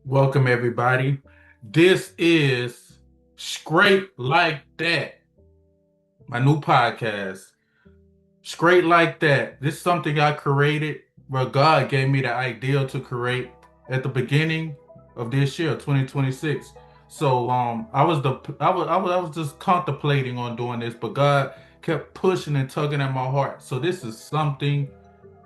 Welcome, everybody. This is Straight Like That, my new podcast. Straight Like That. This is something I created where God gave me the idea to create at the beginning of this year, 2026. So I was just contemplating on doing this, but God kept pushing and tugging at my heart. So this is something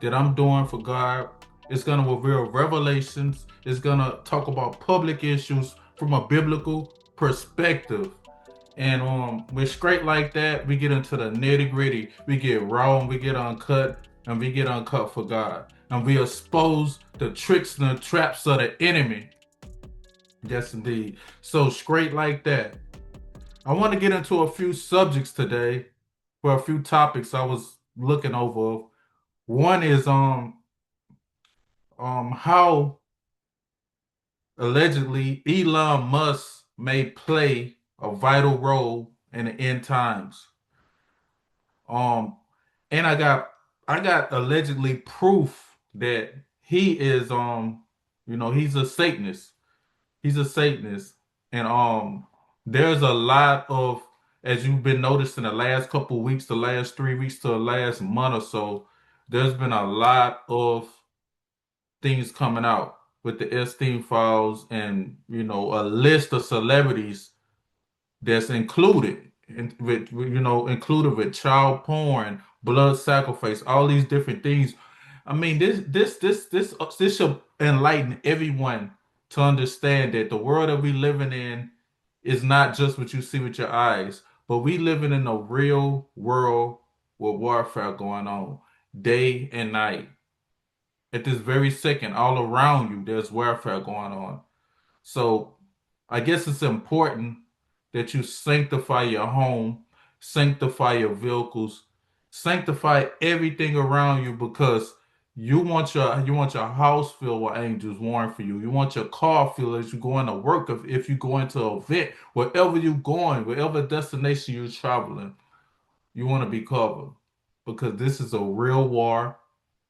that I'm doing for God. It's going to reveal revelations. It's going to talk about public issues from a biblical perspective. And we're straight like that. We get into the nitty gritty. We get raw and we get uncut, and we get uncut for God. And we expose the tricks and the traps of the enemy. Yes, indeed. So straight like that. I want to get into a few subjects today, for a few topics I was looking over. One is how allegedly Elon Musk may play a vital role in the end times. Um, and I got allegedly proof that he is he's a Satanist. He's a Satanist. And there's a lot of, as you've been noticing the last couple of weeks, the last 3 weeks to the last month or so, there's been a lot of things coming out with the Epstein files and a list of celebrities that's included with child porn, blood sacrifice, all these different things. I mean, this should enlighten everyone to understand that the world that we living in is not just what you see with your eyes, but we living in a real world with warfare going on day and night. At this very second, all around you, there's warfare going on. So I guess it's important that you sanctify your home, sanctify your vehicles, sanctify everything around you because you want your house filled with angels warring for you. You want your car filled as you go into work. If you go into an event, wherever you're going, wherever destination you're traveling, you want to be covered because this is a real war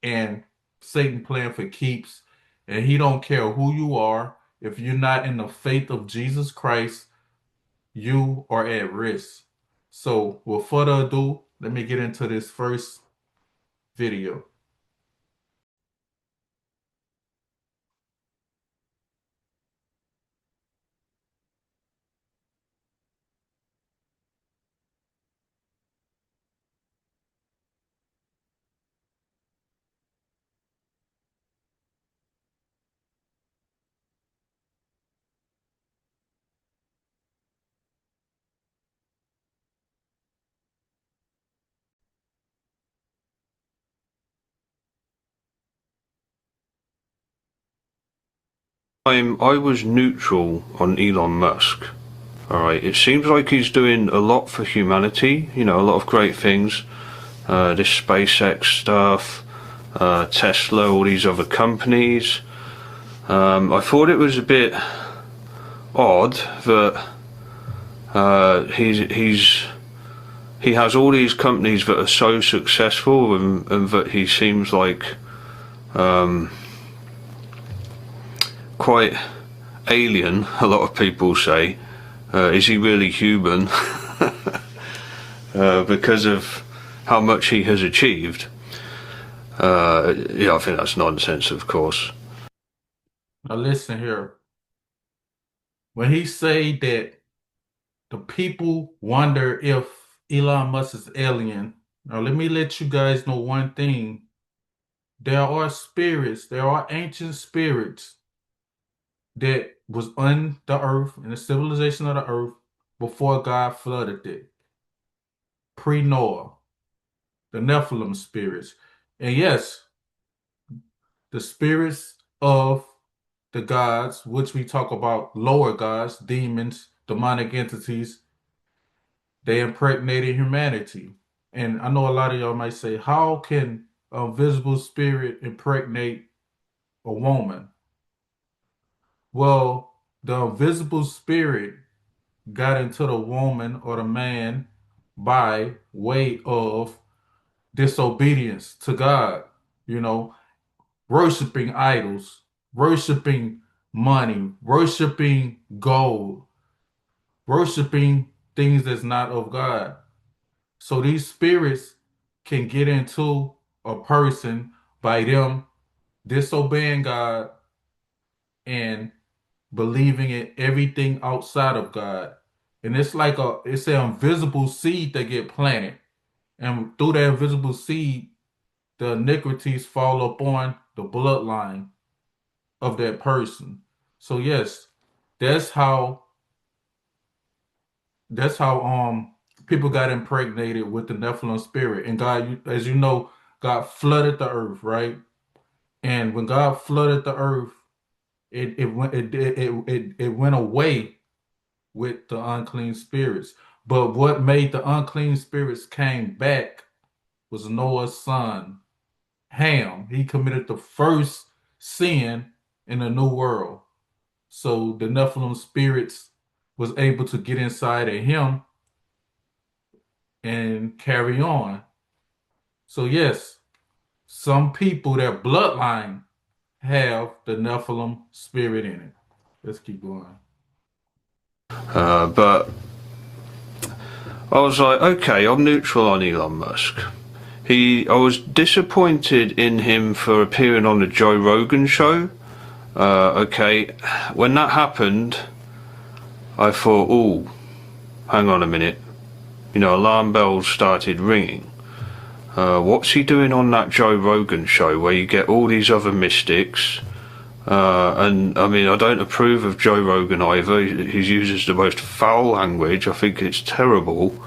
and Satan playing for keeps, and he don't care who you are. If you're not in the faith of Jesus Christ, you are at risk. So, with further ado, let me get into this first video. I was neutral on Elon Musk. All right, it seems like he's doing a lot for humanity. You know, a lot of great things. This SpaceX stuff, Tesla, all these other companies. I thought it was a bit odd that he has all these companies that are so successful, and that he seems like quite alien. A lot of people say, is he really human? Because of how much he has achieved. Yeah, I think that's nonsense, of course. Now listen here. When he say that the people wonder if Elon Musk is alien, now let me let you guys know one thing. There are spirits, there are ancient spirits that was on the earth and the civilization of the earth before God flooded it. Pre-Noah, the Nephilim spirits. And yes, the spirits of the gods, which we talk about lower gods, demons, demonic entities, they impregnated humanity. And I know a lot of y'all might say, how can a visible spirit impregnate a woman? Well, the invisible spirit got into the woman or the man by way of disobedience to God, you know, worshiping idols, worshiping money, worshiping gold, worshiping things that's not of God. So these spirits can get into a person by them disobeying God and believing in everything outside of God. And it's an invisible seed that get planted. And through that invisible seed, the iniquities fall upon the bloodline of that person. So yes, that's how that's how people got impregnated with the Nephilim spirit. And God, as you know, God flooded the earth, right? And when God flooded the earth, it went away with the unclean spirits. But what made the unclean spirits came back was Noah's son, Ham. He committed the first sin in the new world. So the Nephilim spirits was able to get inside of him and carry on. So yes, some people, their bloodline have the Nephilim spirit in it. Let's keep going. But I was like, okay, I'm neutral on Elon Musk. I was disappointed in him for appearing on the Joe Rogan show. Okay, when that happened, I thought, oh, hang on a minute. You know, alarm bells started ringing. What's he doing on that Joe Rogan show where you get all these other mystics? And I mean, I don't approve of Joe Rogan either. He uses the most foul language. I think it's terrible.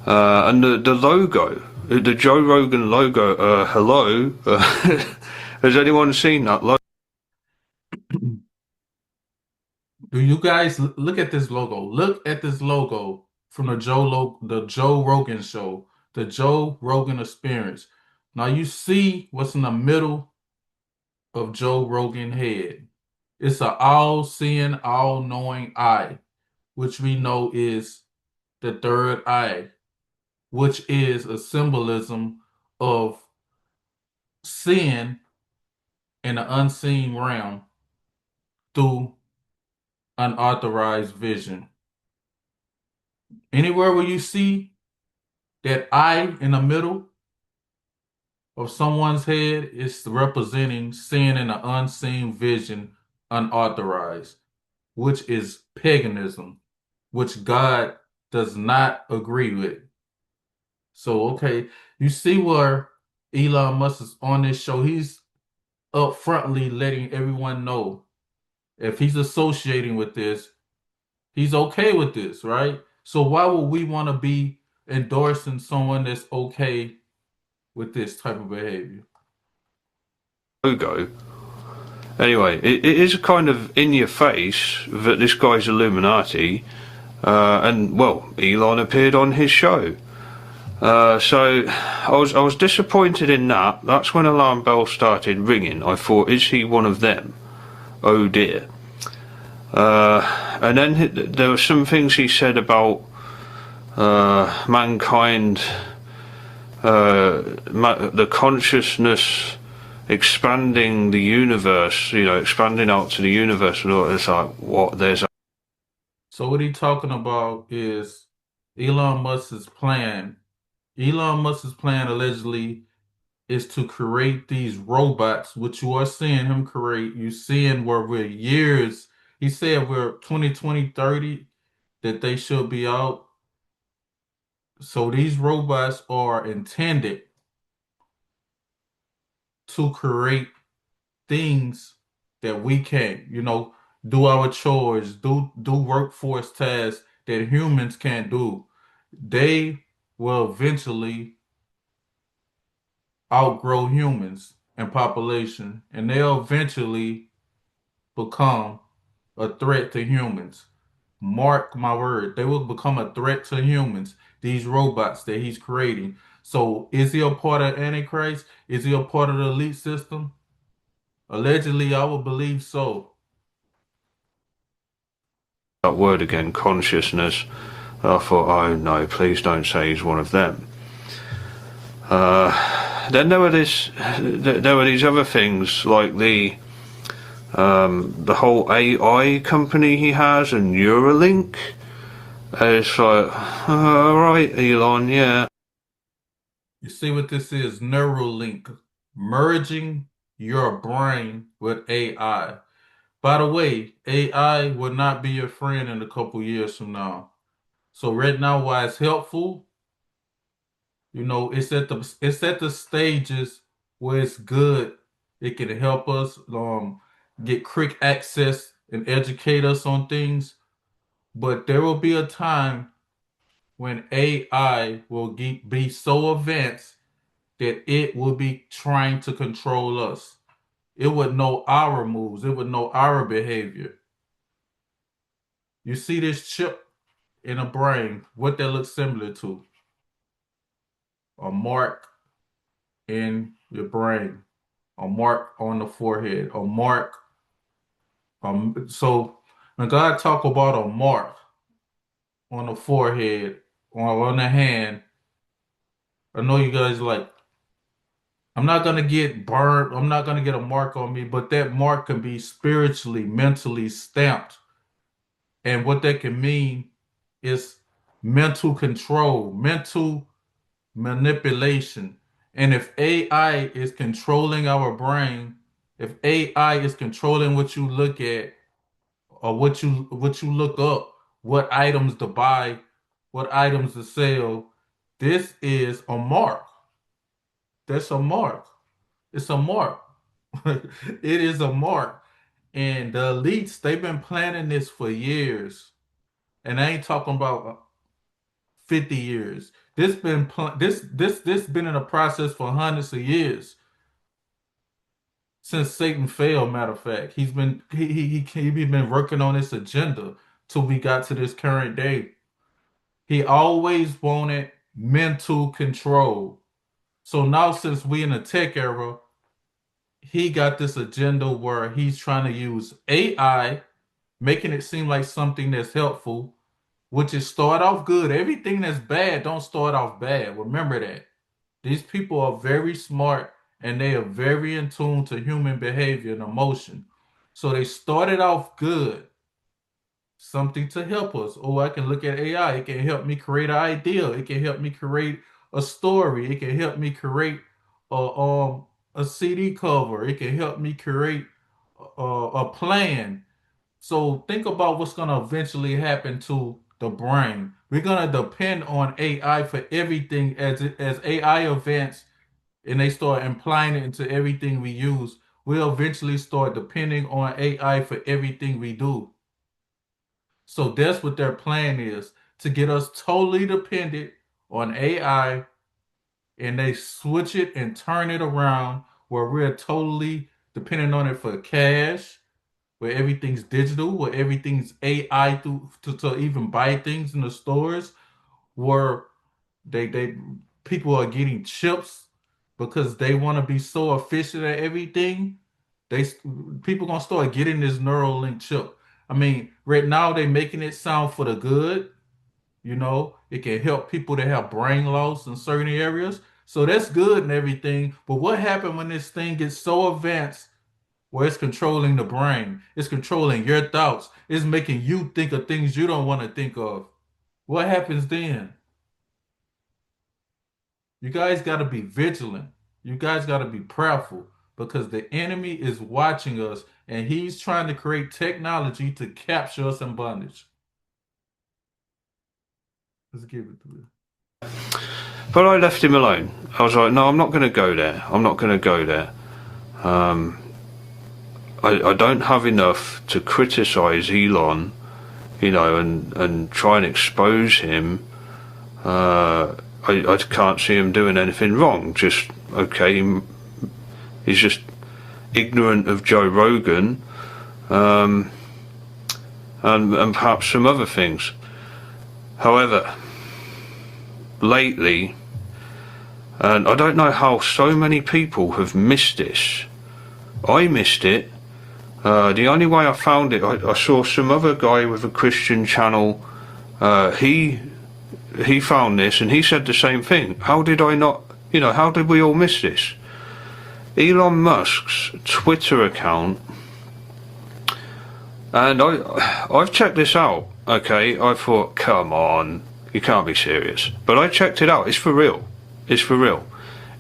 And the logo, the Joe Rogan logo. Hello, has anyone seen that logo? Do you guys look at this logo? Look at this logo from the Joe Rogan show, the Joe Rogan Experience. Now you see what's in the middle of Joe Rogan head. It's an all-seeing, all-knowing eye, which we know is the third eye, which is a symbolism of sin in the unseen realm through unauthorized vision. Anywhere where you see that eye in the middle of someone's head is representing sin in an unseen vision, unauthorized, which is paganism, which God does not agree with. So, okay, you see where Elon Musk is on this show. He's upfrontly letting everyone know if he's associating with this, he's okay with this, right? So why would we want to be endorsing someone that's okay with this type of behavior? Logo. Anyway, it is kind of in your face that this guy's Illuminati, and well, Elon appeared on his show. So I was disappointed in that. That's when alarm bells started ringing. I thought, is he one of them? Oh dear. And then there were some things he said about mankind, the consciousness expanding the universe, you know, expanding out to the universe, and all. It's like, what? So what he's talking about is Elon Musk's plan. Elon Musk's plan allegedly is to create these robots, which you are seeing him create. You seeing where we're years. He said we're 2020, 30, that they should be out. So these robots are intended to create things that we can't, do our chores, do workforce tasks that humans can't do. They will eventually outgrow humans and population, and they'll eventually become a threat to humans. Mark my word, they will become a threat to humans, these robots that he's creating. So is he a part of Antichrist? Is he a part of the elite system? Allegedly, I would believe so. That word again, consciousness. I thought, oh no, please don't say he's one of them. Then there were these other things like the The whole AI company he has and Neuralink. It's like, alright, Elon, yeah. You see what this is? Neuralink, merging your brain with AI. By the way, AI will not be your friend in a couple years from now. So right now, why it's helpful, it's at the stages where it's good. It can help us get quick access and educate us on things. But there will be a time when AI will be so advanced that it will be trying to control us. It would know our moves. It would know our behavior. You see this chip in a brain, what that looks similar to? A mark in your brain, a mark on the forehead, a mark. So when God talk about a mark on the forehead or on the hand, I know you guys like, I'm not gonna get burned. I'm not gonna get a mark on me, but that mark can be spiritually, mentally stamped. And what that can mean is mental control, mental manipulation. And if AI is controlling our brain, if AI is controlling what you look at or what you look up, what items to buy, what items to sell, this is a mark. That's a mark. It's a mark. It is a mark. And the elites, they've been planning this for years. And I ain't talking about 50 years. This been in a process for hundreds of years since Satan fell. Matter of fact, he been working on this agenda till we got to this current day. He always wanted mental control. So now, since we in the tech era, he got this agenda where he's trying to use AI, making it seem like something that's helpful, which is start off good. Everything that's bad don't start off bad. Remember that. These people are very smart and they are very in tune to human behavior and emotion. So they started off good, something to help us. Oh, I can look at AI. It can help me create an idea. It can help me create a story. It can help me create a CD cover. It can help me create a plan. So think about what's going to eventually happen to the brain. We're going to depend on AI for everything as AI advance and they start implying it into everything we use. We'll eventually start depending on AI for everything we do. So that's what their plan is, to get us totally dependent on AI, and they switch it and turn it around where we're totally dependent on it for cash, where everything's digital, where everything's AI to even buy things in the stores, where they people are getting chips because they want to be so efficient at everything. They People gonna start getting this Neuralink chip. I mean, right now they making it sound for the good. It can help people that have brain loss in certain areas. So that's good and everything. But what happened when this thing gets so advanced where it's controlling the brain? It's controlling your thoughts. It's making you think of things you don't want to think of. What happens then? You guys got to be vigilant. You guys got to be prayerful because the enemy is watching us and he's trying to create technology to capture us in bondage. Let's give it to you. But I left him alone. I was like, no, I'm not going to go there. I'm not going to go there. I don't have enough to criticize Elon, and try and expose him. I can't see him doing anything wrong. Just, okay, he's just ignorant of Joe Rogan, and perhaps some other things. However, lately, and I don't know how so many people have missed this. I missed it. The only way I found it, I saw some other guy with a Christian channel. He found this and he said the same thing. How did I not? How did we all miss this? Elon Musk's Twitter account And I've checked this out, okay? I thought, come on, you can't be serious. But I checked it out, it's for real. It's for real.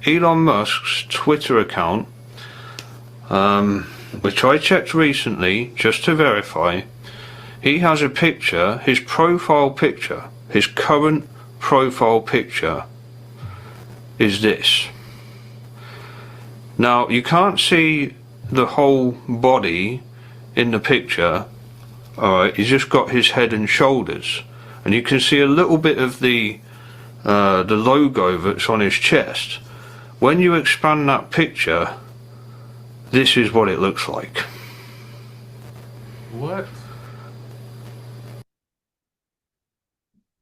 Elon Musk's Twitter account, which I checked recently just to verify, he has a picture, his profile picture, his current profile picture is this. Now, you can't see the whole body in the picture, alright, he's just got his head and shoulders, and you can see a little bit of the logo that's on his chest. When you expand that picture, this is what it looks like. What?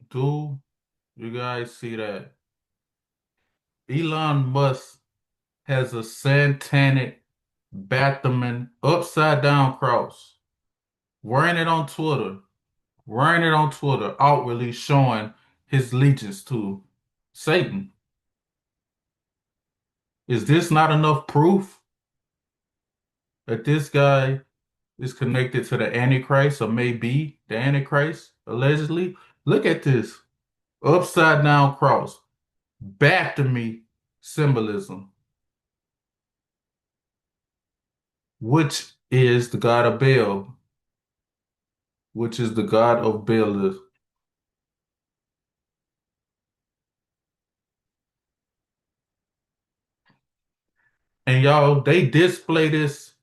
Do you guys see that? Elon Musk has a satanic Batman upside down cross, wearing it on Twitter, outwardly showing his allegiance to Satan. Is this not enough proof that this guy is connected to the Antichrist, or may be the Antichrist, allegedly? Look at this upside down cross, Baptistry symbolism, which is the god of Baal, which is the god of Baal. And y'all, they display this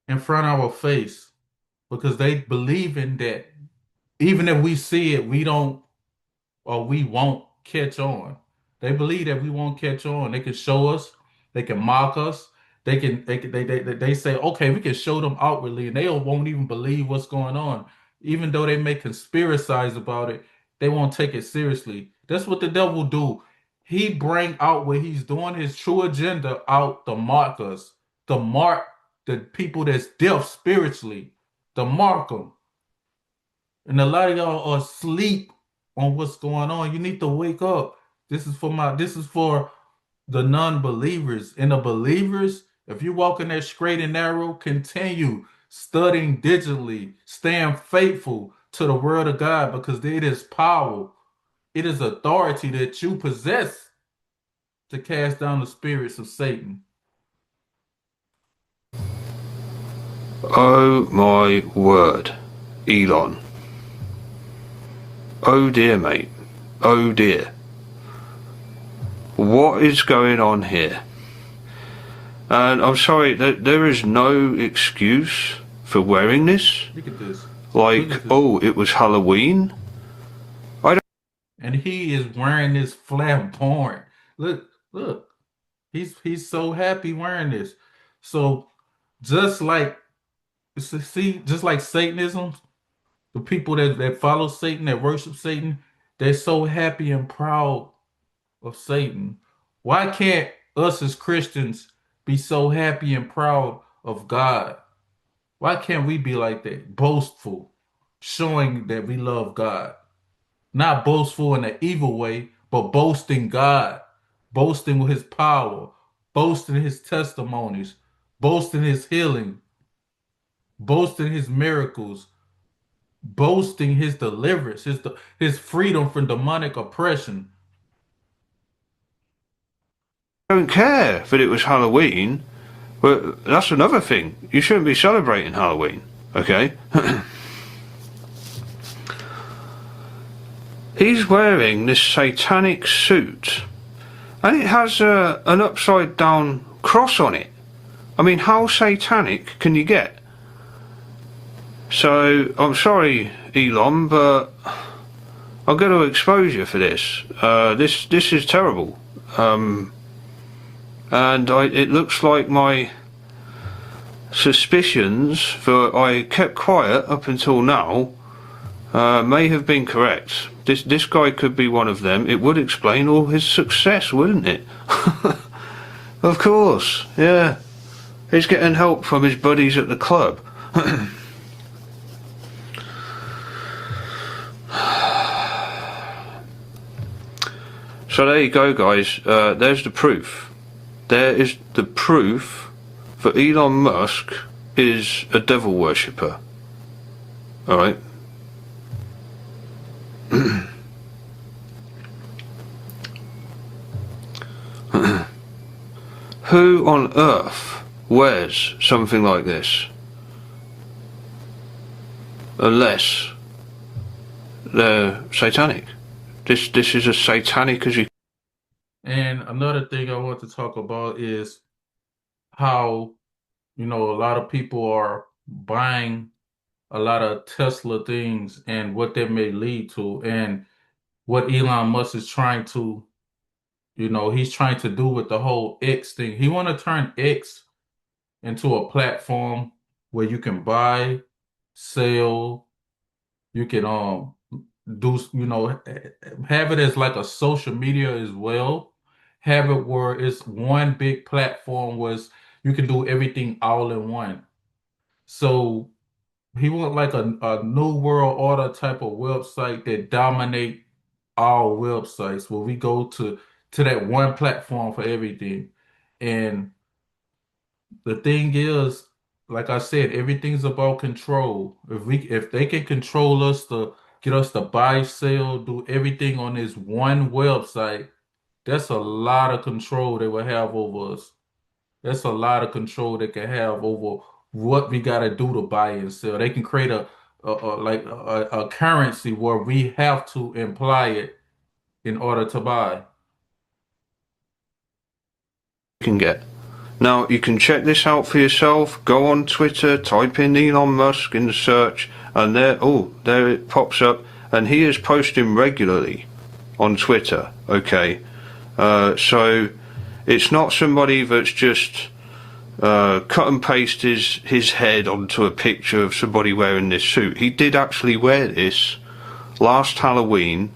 in front of our face because they believe in that. Even if we see it, we don't, or we won't catch on. They believe that we won't catch on. They can show us, they can mock us, they say, okay, we can show them outwardly, and they won't even believe what's going on. Even though they may conspiracize about it, they won't take it seriously. That's what the devil do. He bring out what he's doing, his true agenda out to mark us, to mark the people that's deaf spiritually, to mark them. And a lot of y'all are asleep on what's going on. You need to wake up. This is for the non-believers. And the believers, if you're walking that straight and narrow, continue studying diligently, staying faithful to the word of God, because it is power. It is authority that you possess to cast down the spirits of Satan. Oh my word, Elon. Oh dear, mate. Oh dear. What is going on here? And I'm sorry, there is no excuse for wearing this. Look at this. Like, Look at this. oh, it was Halloween? And he is wearing this flamboyant. Look. He's so happy wearing this. So just like just like Satanism, the people that follow Satan, that worship Satan, they're so happy and proud of Satan. Why can't us as Christians be so happy and proud of God? Why can't we be like that? Boastful, showing that we love God. Not boastful in an evil way, but boasting God, boasting with his power, boasting his testimonies, boasting his healing, boasting his miracles, boasting his deliverance, his freedom from demonic oppression. I don't care that it was Halloween, but that's another thing. You shouldn't be celebrating Halloween, okay? He's wearing this satanic suit, and it has an upside down cross on it. I mean, how satanic can you get? So, I'm sorry, Elon, but I'm going to expose you for this. This is terrible. And it looks like my suspicions that I kept quiet up until now may have been correct. This guy could be one of them. It would explain all his success, wouldn't it? Of course, yeah. He's getting help from his buddies at the club. So there you go, guys. There's the proof. There is the proof that Elon Musk is a devil worshipper. All right. Who on earth wears something like this? Unless they're satanic. This is as satanic as you. And another thing I want to talk about is how, a lot of people are buying a lot of Tesla things and what that may lead to, and what Elon Musk is trying to, he's trying to do with the whole X thing. He want to turn X into a platform where you can buy, sell, you can do, have it as like a social media as well. Have it where it's one big platform where you can do everything all in one. So he want like a new world order type of website that dominate all websites where we go to that one platform for everything. And the thing is, like I said, everything's about control. If they can control us to get us to buy, sell, do everything on this one website, that's a lot of control they will have over us. That's a lot of control they can have over what we gotta do to buy and sell. They can create a currency where we have to imply it in order to buy. Can get. Now, you can check this out for yourself. Go on Twitter, type in Elon Musk in the search, and there it pops up. And he is posting regularly on Twitter, okay? So it's not somebody that's just cut and paste his head onto a picture of somebody wearing this suit. He did actually wear this last Halloween.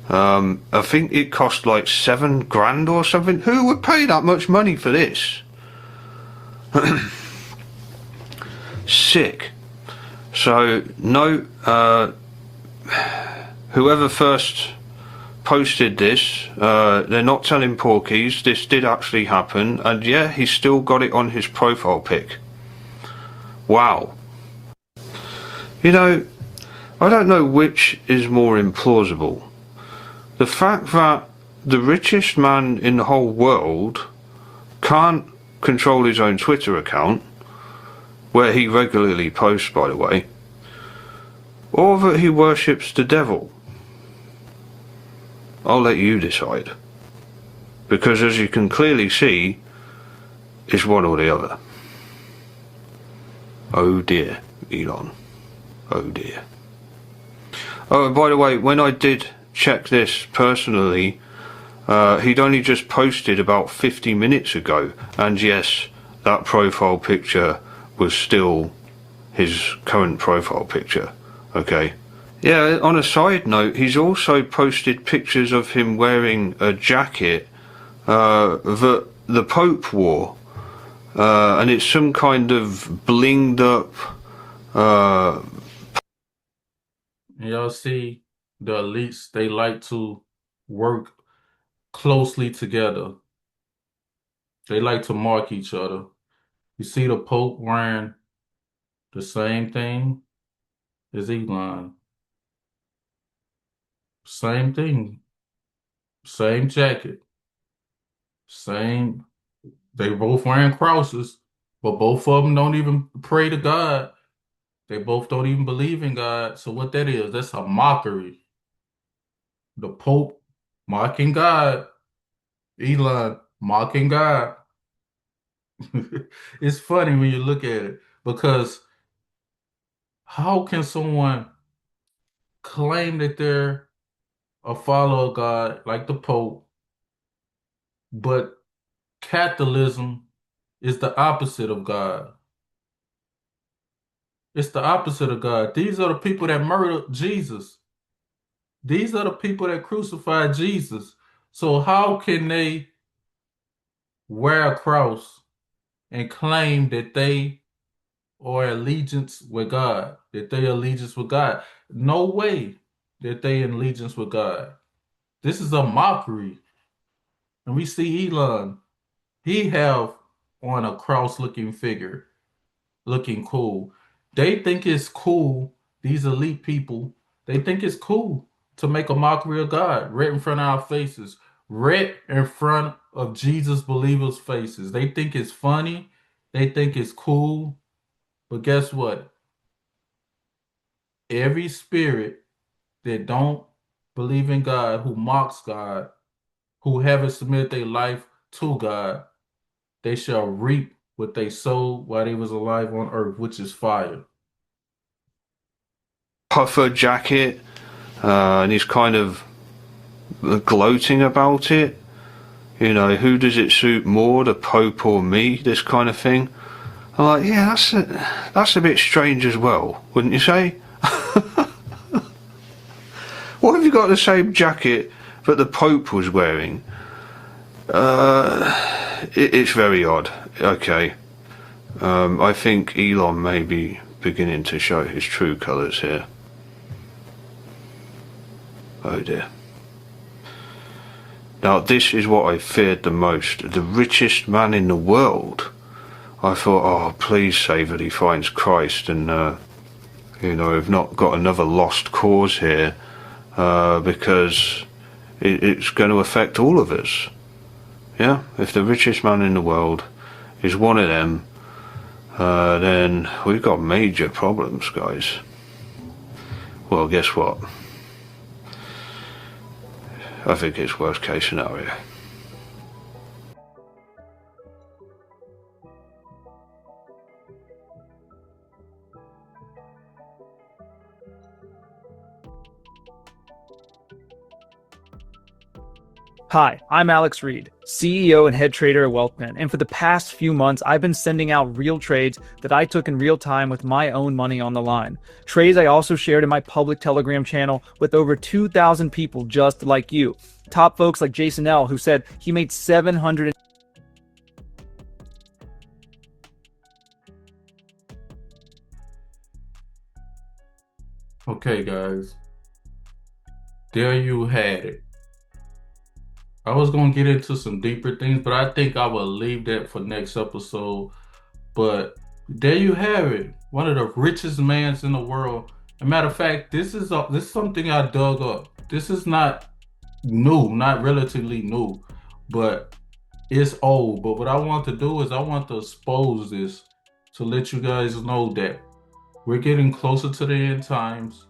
I think it cost like $7,000 or something. Who would pay that much money for this? Sick. So no, whoever first posted this, they're not telling porkies. This did actually happen, and yeah, he's still got it on his profile pic. Wow. I don't know which is more implausible. The fact that the richest man in the whole world can't control his own Twitter account, where he regularly posts, by the way, or that he worships the devil. I'll let you decide. Because as you can clearly see, it's one or the other. Oh dear, Elon. Oh dear. Oh, and by the way, when I did check this personally, he'd only just posted about 50 minutes ago, and yes, that profile picture was still his current profile picture, okay? Yeah, on a side note, he's also posted pictures of him wearing a jacket that the Pope wore, and it's some kind of blinged up Y'all see the elites, they like to work closely together. They like to mark each other. You see the Pope wearing the same thing as Elon. Same thing. Same jacket. Same. They both wearing crosses, but both of them don't even pray to God. They both don't even believe in God. So what that is, that's a mockery. The Pope mocking God. Elon mocking God. It's funny when you look at it because how can someone claim that they're a follower of God like the Pope, but Catholicism is the opposite of God? It's the opposite of God. These are the people that murdered Jesus. These are the people that crucified Jesus. So how can they wear a cross and claim that they are allegiance with God, that they allegiance with God? No way that they in allegiance with God. This is a mockery. And we see Elon, he have on a cross looking figure, looking cool. They think it's cool these elite people, they think it's cool to make a mockery of God right in front of our faces, right in front of Jesus believers' faces. They think it's funny, they think it's cool, but guess what? Every spirit that don't believe in God, who mocks God, who haven't submitted their life to God, they shall reap what they sowed while they was alive on earth, which is fire. Puffer jacket, and he's kind of gloating about it. You know, who does it suit more, the Pope or me? This kind of thing. I'm like, yeah, that's a bit strange as well, wouldn't you say? What have you got the same jacket that the Pope was wearing? It's very odd. Okay. I think Elon may be beginning to show his true colours here. Oh dear. Now this is what I feared the most. The richest man in the world. I thought, oh, please say that he finds Christ and, we've not got another lost cause here, because it's going to affect all of us. Yeah? If the richest man in the world is one of them, then we've got major problems, guys. Well, guess what? I think it's worst case scenario. Hi, I'm Alex Reed, CEO and head trader at WealthPen, and for the past few months, I've been sending out real trades that I took in real time with my own money on the line. Trades I also shared in my public Telegram channel with over 2,000 people just like you. Top folks like Jason L., who said he made 700. Okay, guys. There you had it. I was going to get into some deeper things, but I think I will leave that for next episode. But there you have it. One of the richest mans in the world. As a matter of fact, this is something I dug up. This is not new, not relatively new, but it's old. But what I want to do is I want to expose this to let you guys know that we're getting closer to the end times.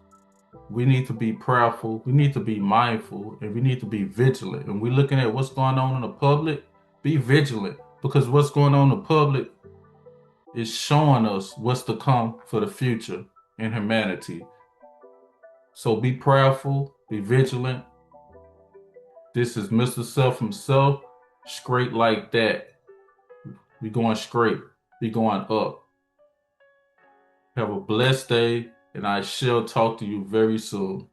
We need to be prayerful, we need to be mindful, and we need to be vigilant. And we're looking at what's going on in the public, be vigilant, because what's going on in the public is showing us what's to come for the future in humanity. So be prayerful, be vigilant. This is Mr. Self himself, straight like that. We going straight, we going up. Have a blessed day, and I shall talk to you very soon.